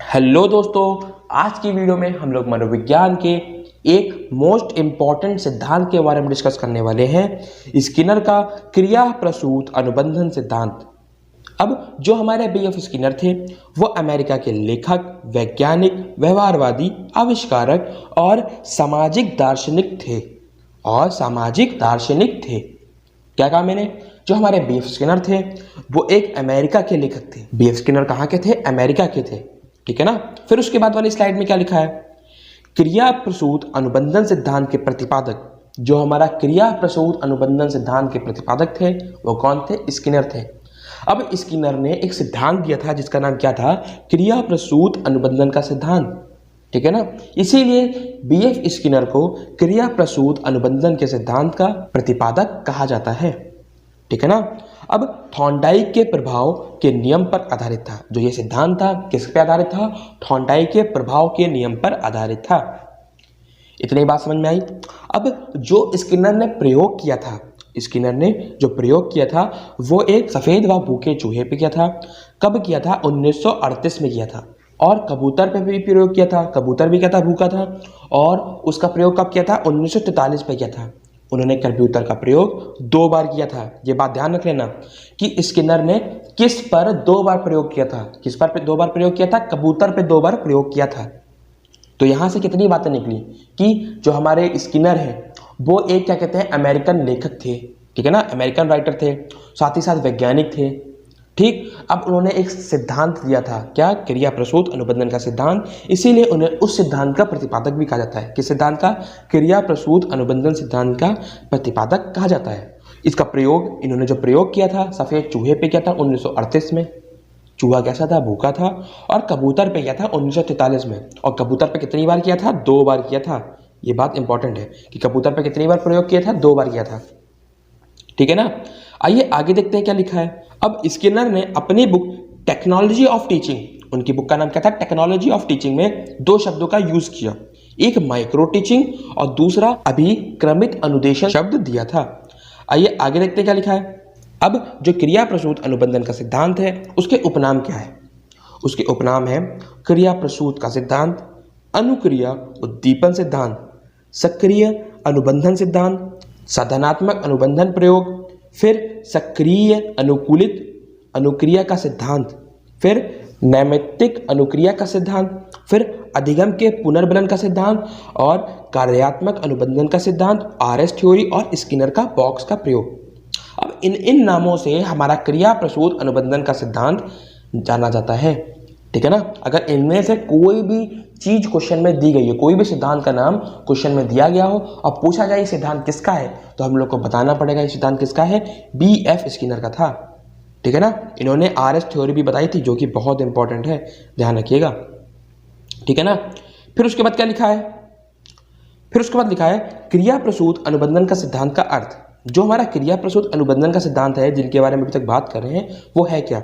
Hello दोस्तों, आज की वीडियो में हम लोग मनोविज्ञान के एक मोस्ट इम्पॉर्टेंट सिद्धांत के बारे में डिस्कस करने वाले हैं, स्किनर का क्रिया प्रसूत अनुबंधन सिद्धांत। अब जो हमारे बीएफ स्किनर थे वो अमेरिका के लेखक, वैज्ञानिक, व्यवहारवादी, आविष्कारक और सामाजिक दार्शनिक थे। क्या कहा मैंने? जो हमारे बीएफ स्किनर थे वो एक अमेरिका के लेखक थे। बीएफ स्किनर कहाँ के थे? अमेरिका के थे। ठीक है ना। फिर उसके बाद वाली स्लाइड में क्या लिखा है? क्रिया प्रसूत अनुबंधन सिद्धांत के प्रतिपादक, जो हमारा क्रिया प्रसूत अनुबंधन सिद्धांत के प्रतिपादक थे वो कौन थे? स्किनर थे। अब स्किनर ने एक सिद्धांत दिया था जिसका नाम क्या था? क्रिया प्रसूत अनुबंधन का सिद्धांत। ठीक है ना। इसीलिए बीएफ स्किनर को क्रिया प्रसूत अनुबंधन के सिद्धांत का प्रतिपादक कहा जाता है। ठीक है ना। अब थॉर्नडाइक के प्रभाव के नियम पर आधारित था। जो ये सिद्धांत था किस पे आधारित था? थॉर्नडाइक के प्रभाव के नियम पर आधारित था। इतनी बात समझ में आई। अब जो स्किनर ने प्रयोग किया था वो एक सफेद व भूखे चूहे पे किया था। कब किया था? 1938 में किया था। और कबूतर पे भी प्रयोग किया था। कबूतर भी क्या था? भूखा था। और उसका प्रयोग कब किया था? 1943 पे किया था। उन्होंने कबूतर का प्रयोग 2 बार किया था। ये बात ध्यान रख लेना कि स्किनर ने किस पर 2 बार प्रयोग किया था। किस पर 2 बार प्रयोग किया था? कबूतर पे 2 बार प्रयोग किया था। तो यहां से कितनी बातें निकली कि जो हमारे स्किनर है वो एक क्या कहते हैं? अमेरिकन लेखक थे। ठीक है ना। अमेरिकन राइटर थे, साथ ही साथ वैज्ञानिक थे। ठीक। अब उन्होंने एक सिद्धांत दिया था, क्या? क्रिया प्रसूत अनुबंधन का सिद्धांत। इसीलिए उन्हें उस सिद्धांत का प्रतिपादक भी कहा जाता है। किस सिद्धांत का? क्रिया प्रसूत अनुबंधन सिद्धांत का प्रतिपादक कहा जाता है। इसका प्रयोग इन्होंने जो प्रयोग किया था सफेद चूहे पे किया था 1938 में। चूहा कैसा था? भूखा था। और कबूतर पे किया था 1943 में। और कबूतर पे कितनी बार किया था? 2 बार किया था। ये बात इंपॉर्टेंट है कि कबूतर पे कितनी बार प्रयोग किया था? 2 बार किया था। ठीक है ना। आइए आगे देखते हैं क्या लिखा है। अब स्किनर ने अपनी बुक टेक्नोलॉजी ऑफ टीचिंग, उनकी बुक का नाम क्या था? टेक्नोलॉजी ऑफ टीचिंग में 2 शब्दों का यूज किया। एक माइक्रो टीचिंग और दूसरा अभिक्रमित अनुदेशन शब्द दिया था। आइए आगे देखते हैं क्या लिखा है। अब जो क्रिया प्रसूत अनुबंधन का सिद्धांत है उसके उपनाम क्या है? उसके उपनाम है क्रिया प्रसूत का सिद्धांत, अनुक्रिया उद्दीपन सिद्धांत, सक्रिय अनुबंधन सिद्धांत, साधनात्मक अनुबंधन प्रयोग, फिर सक्रिय अनुकूलित अनुक्रिया का सिद्धांत, फिर नैमित्तिक अनुक्रिया का सिद्धांत, फिर अधिगम के पुनर्बलन का सिद्धांत और कार्यात्मक अनुबंधन का सिद्धांत, आरएस थ्योरी और स्किनर का बॉक्स का प्रयोग। अब इन नामों से हमारा क्रिया प्रसूत अनुबंधन का सिद्धांत जाना जाता है। ठीक है ना। अगर इनमें से कोई भी चीज क्वेश्चन में दी गई है, कोई भी सिद्धांत का नाम क्वेश्चन में दिया गया हो और पूछा जाए सिद्धांत किसका है, तो हम लोग को बताना पड़ेगा ये सिद्धांत किसका है? बीएफ स्किनर का था। ठीक है ना। इन्होंने आरएस थ्योरी भी बताई थी जो कि बहुत इंपॉर्टेंट है, ध्यान रखिएगा। ठीक है ना। फिर उसके बाद क्या लिखा है? फिर उसके बाद लिखा है क्रिया प्रसूत अनुबंधन का सिद्धांत का अर्थ। जो हमारा क्रिया प्रसूत अनुबंधन का सिद्धांत है जिनके बारे में अभी तक बात कर रहे हैं वो है क्या?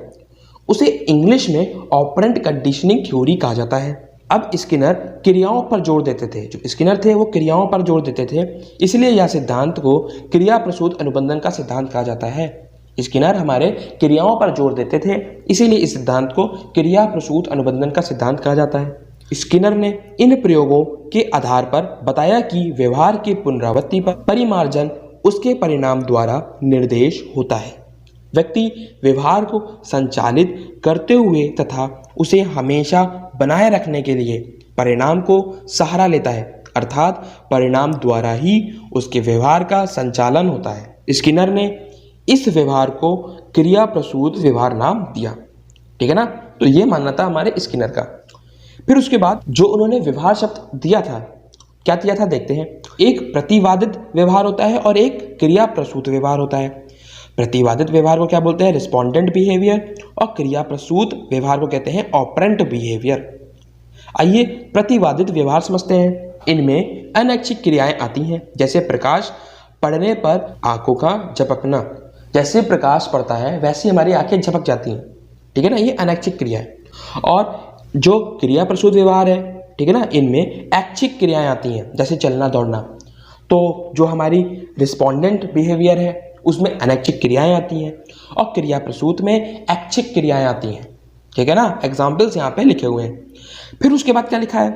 उसे इंग्लिश में ऑपरेंट कंडीशनिंग थ्योरी कहा जाता है। अब स्किनर क्रियाओं पर जोर देते थे। जो स्किनर थे वो क्रियाओं पर जोर देते थे, इसलिए यह सिद्धांत को क्रिया प्रसूत अनुबंधन का सिद्धांत कहा जाता है। स्किनर हमारे क्रियाओं पर जोर देते थे, इसीलिए इस सिद्धांत को क्रिया प्रसूत अनुबंधन का सिद्धांत कहा जाता है। स्किनर ने इन प्रयोगों के आधार पर बताया कि व्यवहार की पुनरावृत्ति पर परिमार्जन उसके परिणाम द्वारा निर्देश होता है। व्यक्ति व्यवहार को संचालित करते हुए तथा उसे हमेशा बनाए रखने के लिए परिणाम को सहारा लेता है, अर्थात परिणाम द्वारा ही उसके व्यवहार का संचालन होता है। स्किनर ने इस व्यवहार को क्रिया प्रसूत व्यवहार नाम दिया। ठीक है ना। तो ये मानना था हमारे स्किनर का। फिर उसके बाद जो उन्होंने व्यवहार शब्द दिया था, क्या दिया था देखते हैं। एक प्रतिवादित व्यवहार होता है और एक क्रिया प्रसूत व्यवहार होता है। प्रतिवादित व्यवहार को क्या बोलते हैं? Respondent behaviour. और क्रिया प्रसूत व्यवहार को कहते हैं ऑपरेंट बिहेवियर। आइए प्रतिवादित व्यवहार समझते हैं। इनमें अनैच्छिक क्रियाएं आती हैं, जैसे प्रकाश पड़ने पर आंखों का झपकना। जैसे प्रकाश पड़ता है वैसे हमारी आंखें झपक जाती हैं। ठीक है ना। ये अनैच्छिक क्रिया है। और जो क्रिया प्रसूत व्यवहार है, ठीक है ना, इनमें ऐच्छिक क्रियाएं आती हैं, जैसे चलना दौड़ना। तो जो हमारी रिस्पोंडेंट बिहेवियर है उसमें अनैच्छिक क्रियाएं आती हैं और क्रिया प्रसूत में ऐच्छिक क्रियाएं आती हैं। ठीक है ना, एग्जाम्पल्स यहाँ पे लिखे हुए हैं। फिर उसके बाद क्या लिखा है,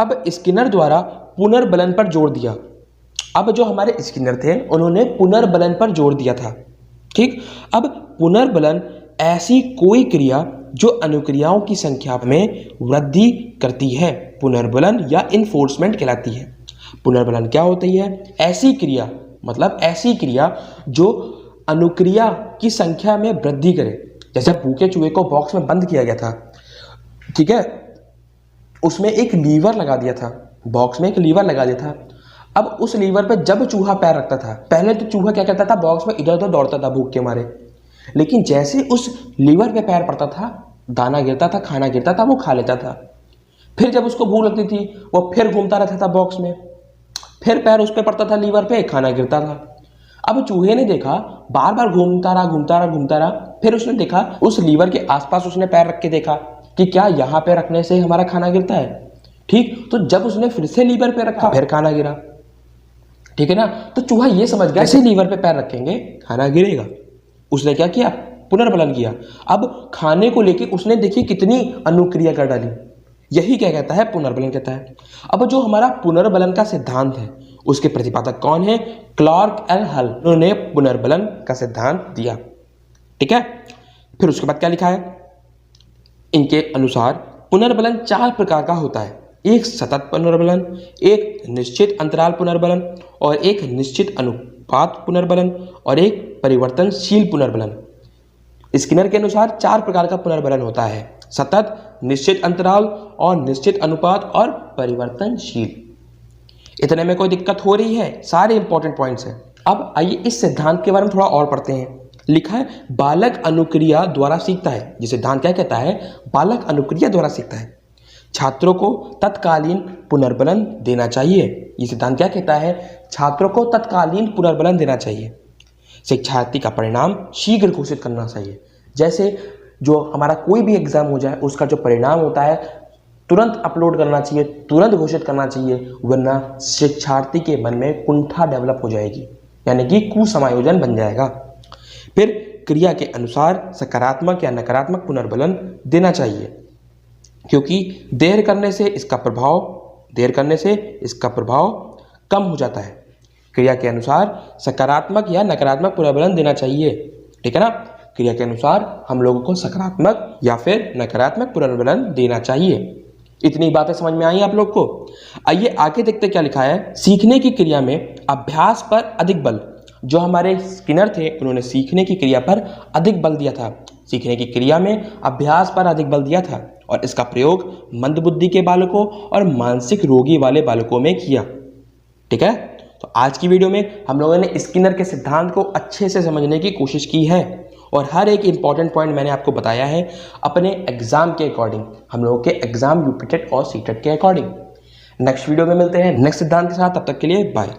अब स्किनर द्वारा पुनर्बलन पर जोर दिया। अब जो हमारे स्किनर थे उन्होंने पुनर्बलन पर जोर दिया था। ठीक, अब पुनर्बलन ऐसी कोई क्रिया जो अनुक्रियाओं की संख्या में वृद्धि करती है, पुनर्बलन या इन्फोर्समेंट कहलाती है। पुनर्बलन क्या होती है, ऐसी क्रिया, मतलब ऐसी क्रिया जो अनुक्रिया की संख्या में वृद्धि करे। जैसे भूखे चूहे को बॉक्स में बंद किया गया था, ठीक है, उसमें एक लीवर लगा दिया था, बॉक्स में एक लीवर लगा दिया था। अब उस लीवर पे जब चूहा पैर रखता था, पहले तो चूहा क्या करता था, बॉक्स में इधर उधर दौड़ता था भूख के मारे, लेकिन जैसे उस लीवर पे पैर पड़ता था, दाना गिरता था, खाना गिरता था, वो खा लेता था। फिर जब उसको भूख लगती थी, वो फिर घूमता रहता था बॉक्स में, फिर पैर उस पर पड़ता था लीवर पे, खाना गिरता था। अब चूहे ने देखा, बार बार घूमता रहा घूमता रहा घूमता रहा, फिर उसने देखा उस लीवर के आसपास उसने पैर रख के देखा कि क्या यहाँ पे रखने से हमारा खाना गिरता है। ठीक, तो जब उसने फिर से लीवर पे रखा, फिर खाना गिरा। ठीक है ना, तो चूहा ये समझ गया ऐसे लीवर पे पैर रखेंगे खाना गिरेगा। उसने क्या किया, पुनर्बलन किया। अब खाने को लेके उसने देखिए कितनी अनुक्रिया कर डाली, यही क्या कहता है, पुनर्बलन कहता है। अब जो हमारा पुनर्बलन का सिद्धांत है उसके प्रतिपादक कौन है, क्लार्क एंड हल, उन्होंने पुनर्बलन का सिद्धांत दिया। ठीक है, फिर उसके बाद क्या लिखा है, इनके अनुसार पुनर्बलन 4 प्रकार का होता है, एक सतत पुनर्बलन, एक निश्चित अंतराल पुनर्बलन, और एक निश्चित अनुपात पुनर्बलन, और एक परिवर्तनशील पुनर्बलन। स्किनर के अनुसार 4 प्रकार का पुनर्बलन होता है, सतत, निश्चित अंतराल और निश्चित अनुपात और परिवर्तनशील। इतने में कोई दिक्कत हो रही है, सारे इंपॉर्टेंट पॉइंट्स हैं। अब आइए इस सिद्धांत के बारे में थोड़ा और पढ़ते हैं। लिखा है बालक अनुक्रिया द्वारा सीखता है। ये सिद्धांत क्या कहता है, बालक अनुक्रिया द्वारा सीखता है, छात्रों को तत्कालीन पुनर्बलन देना चाहिए। ये सिद्धांत क्या कहता है, छात्रों को तत्कालीन पुनर्बलन देना चाहिए, शिक्षार्थी का परिणाम शीघ्र घोषित करना चाहिए। जैसे जो हमारा कोई भी एग्जाम हो जाए उसका जो परिणाम होता है तुरंत अपलोड करना चाहिए, तुरंत घोषित करना चाहिए, वरना शिक्षार्थी के मन में कुंठा डेवलप हो जाएगी, यानी कि कुसमायोजन बन जाएगा। फिर क्रिया के अनुसार सकारात्मक या नकारात्मक पुनर्बलन देना चाहिए, क्योंकि देर करने से इसका प्रभाव कम हो जाता है। क्रिया के अनुसार सकारात्मक या नकारात्मक पुनर्बलन देना चाहिए। ठीक है ना, क्रिया के अनुसार हम लोगों को सकारात्मक या फिर नकारात्मक पुनर्बलन देना चाहिए। इतनी बातें समझ में आई आप लोग को। आइए आगे देखते क्या लिखा है, सीखने की क्रिया में अभ्यास पर अधिक बल। जो हमारे स्किनर थे उन्होंने सीखने की क्रिया पर अधिक बल दिया था, सीखने की क्रिया में अभ्यास पर अधिक बल दिया था, और इसका प्रयोग मंदबुद्धि के बालकों और मानसिक रोगी वाले बालकों में किया। ठीक है, तो आज की वीडियो में हम लोगों ने स्किनर के सिद्धांत को अच्छे से समझने की कोशिश की है, और हर एक इंपॉर्टेंट पॉइंट मैंने आपको बताया है अपने एग्जाम के अकॉर्डिंग, हम लोगों के एग्जाम यूपीटेट और सीटेट के अकॉर्डिंग। नेक्स्ट वीडियो में मिलते हैं नेक्स्ट सिद्धांत के साथ, तब तक के लिए बाय।